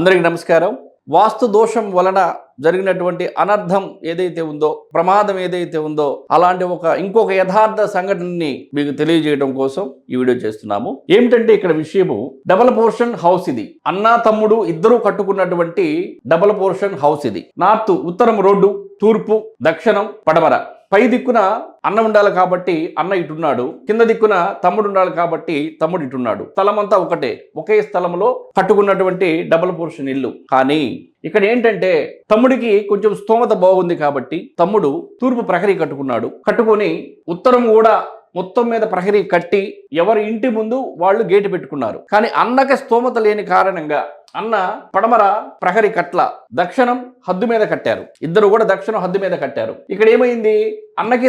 అందరికీ నమస్కారం. వాస్తు దోషం వలన జరిగినటువంటి అనర్థం ఏదైతే ఉందో, ప్రమాదం ఏదైతే ఉందో, అలాంటి ఇంకొక యథార్థ సంఘటనని మీకు తెలియజేయడం కోసం ఈ వీడియో చేస్తున్నాము. ఏమిటంటే ఇక్కడ విషయము డబుల్ పోర్షన్ హౌస్. ఇది అన్నా తమ్ముడు ఇద్దరు కట్టుకున్నటువంటి డబుల్ పోర్షన్ హౌస్. ఇది నార్త్ ఉత్తరం రోడ్డు, తూర్పు దక్షిణం పడమర. పై దిక్కున అన్న ఉండాలి కాబట్టి అన్న ఇటున్నాడు, కింద దిక్కున తమ్ముడు ఉండాలి కాబట్టి తమ్ముడు ఇటున్నాడు. స్థలం అంతా ఒకటే, ఒకే స్థలంలో కట్టుకున్నటువంటి డబుల్ పోర్షన్ ఇల్లు. కానీ ఇక్కడ ఏంటంటే తమ్ముడికి కొంచెం స్తోమత బాగుంది కాబట్టి తమ్ముడు తూర్పు ప్రహరీ కట్టుకొని ఉత్తరం కూడా మొత్తం మీద ప్రహరీ కట్టి ఎవరి ఇంటి ముందు వాళ్ళు గేటు పెట్టుకున్నారు. కానీ అన్నకి స్తోమత లేని కారణంగా అన్న పడమర ప్రహరీ కట్ల, దక్షిణం హద్దు మీద కట్టారు. ఇద్దరు కూడా దక్షిణం హద్దు మీద కట్టారు. ఇక్కడ ఏమైంది, అన్నకి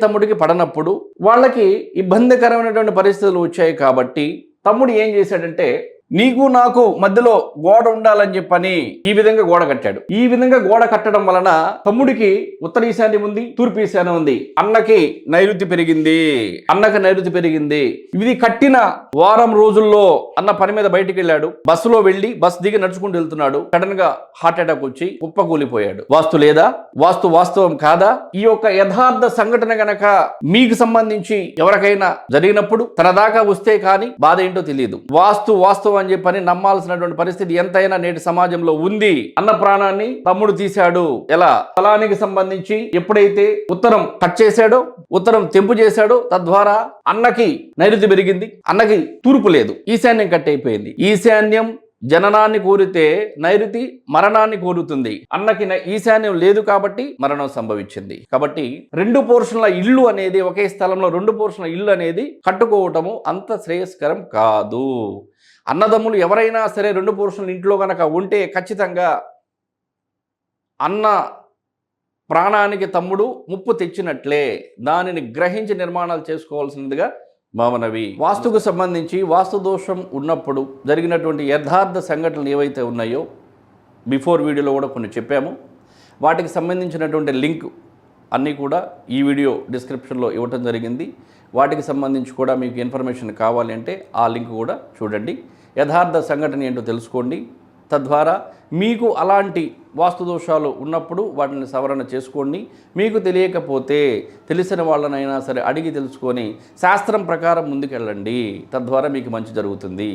తమ్ముడికి పడనప్పుడు వాళ్ళకి ఇబ్బందికరమైనటువంటి పరిస్థితులు వచ్చాయి. కాబట్టి తమ్ముడు ఏం చేశాడంటే, నీకు నాకు మధ్యలో గోడ ఉండాలని చెప్పని ఈ విధంగా గోడ కట్టాడు. ఈ విధంగా గోడ కట్టడం వలన తమ్ముడికి ఉత్తర ఈశాన్యం ఉంది, తూర్పు ఈశాన్యం ఉంది. అన్నకి నైరుతి పెరిగింది. ఇది కట్టిన వారం రోజుల్లో అన్న పని మీద బయటికి వెళ్ళాడు. బస్సులో వెళ్ళి బస్ దిగి నడుచుకుంటూ వెళ్తున్నాడు. సడన్ గా హార్ట్ అటాక్ వచ్చి కుప్పకూలిపోయాడు. వాస్తు లేదా? వాస్తవం కాదా? ఈ యొక్క యథార్థ సంఘటన గనక మీకు సంబంధించి ఎవరికైనా జరిగినప్పుడు తన దాకా వస్తే కానీ బాధ ఏంటో తెలియదు. వాస్తవం అని చెప్పని నమ్మాల్సినటువంటి పరిస్థితి ఎంతైనా నేటి సమాజంలో ఉంది. అన్న ప్రాణాన్ని తమ్ముడు తీశాడు. ఎలా? స్థలానికి సంబంధించి ఎప్పుడైతే ఉత్తరం కట్ చేశాడో, ఉత్తరం తెంపు చేశాడో, తద్వారా అన్నకి నైరుతి పెరిగింది, అన్నకి తూర్పు లేదు, ఈశాన్యం కట్ అయిపోయింది. ఈశాన్యం జననాన్ని కోరితే నైరుతి మరణాన్ని కోరుతుంది. అన్నకి ఈశాన్యం లేదు కాబట్టి మరణం సంభవించింది. కాబట్టి రెండు పోర్షన్ల ఇల్లు అనేది, ఒకే స్థలంలో రెండు పోర్షన్ల ఇల్లు అనేది కట్టుకోవటము అంత శ్రేయస్కరం కాదు. అన్నదమ్ములు ఎవరైనా సరే రెండు పోర్షన్ల ఇంట్లో కనుక ఉంటే ఖచ్చితంగా అన్న ప్రాణానికి తమ్ముడు ముప్పు తెచ్చినట్లే. దానిని గ్రహించి నిర్మాణాలు చేసుకోవాల్సిందిగా మామనవి. వాస్తుకు సంబంధించి వాస్తు దోషం ఉన్నప్పుడు జరిగినటువంటి యథార్థ సంఘటనలు ఏవైతే ఉన్నాయో బిఫోర్ వీడియోలో కూడా కొన్ని చెప్పాము. వాటికి సంబంధించినటువంటి లింక్ అన్నీ కూడా ఈ వీడియో డిస్క్రిప్షన్లో ఇవ్వటం జరిగింది. వాటికి సంబంధించి కూడా మీకు ఇన్ఫర్మేషన్ కావాలి అంటే ఆ లింక్ కూడా చూడండి. యథార్థ సంఘటన ఏంటో తెలుసుకోండి. తద్వారా మీకు అలాంటి వాస్తు దోషాలు ఉన్నప్పుడు వాటిని సవరణ చేసుకోండి. మీకు తెలియకపోతే తెలిసిన వాళ్ళనైనా సరే అడిగి తెలుసుకొని శాస్త్రం ప్రకారం ముందుకెళ్ళండి. తద్వారా మీకు మంచి జరుగుతుంది.